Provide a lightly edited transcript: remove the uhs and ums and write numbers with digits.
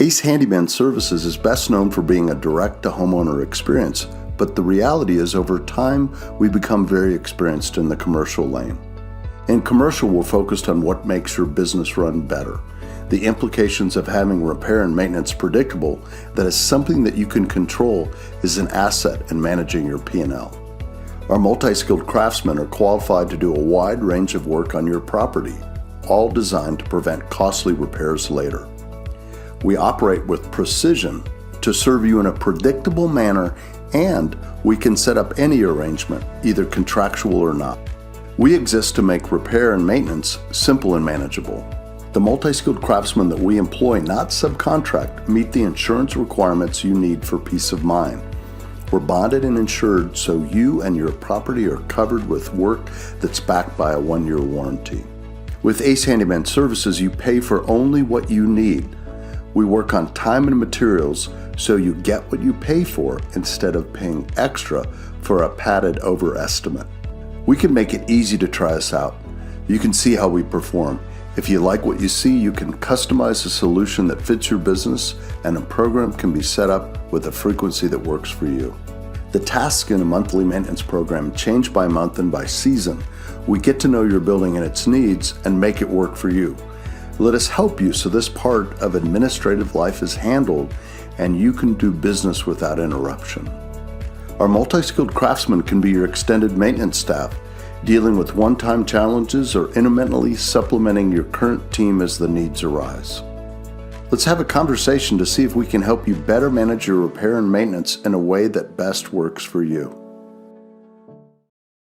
Ace Handyman Services is best known for being a direct-to-homeowner experience, but the reality is over time, we become very experienced in the commercial lane. In commercial, we're focused on what makes your business run better. The implications of having repair and maintenance predictable, that is something that you can control, is an asset in managing your P&L. Our multi-skilled craftsmen are qualified to do a wide range of work on your property, all designed to prevent costly repairs later. We operate with precision to serve you in a predictable manner, and we can set up any arrangement, either contractual or not. We exist to make repair and maintenance simple and manageable. The multi-skilled craftsmen that we employ, not subcontract, meet the insurance requirements you need for peace of mind. We're bonded and insured so you and your property are covered with work that's backed by a 1-year warranty. With Ace Handyman Services, you pay for only what you need. We work on time and materials so you get what you pay for instead of paying extra for a padded overestimate. We can make it easy to try us out. You can see how we perform. If you like what you see, you can customize a solution that fits your business, and a program can be set up with a frequency that works for you. The tasks in a monthly maintenance program change by month and by season. We get to know your building and its needs and make it work for you. Let us help you so this part of administrative life is handled and you can do business without interruption. Our multi-skilled craftsmen can be your extended maintenance staff, dealing with one-time challenges or intermittently supplementing your current team as the needs arise. Let's have a conversation to see if we can help you better manage your repair and maintenance in a way that best works for you.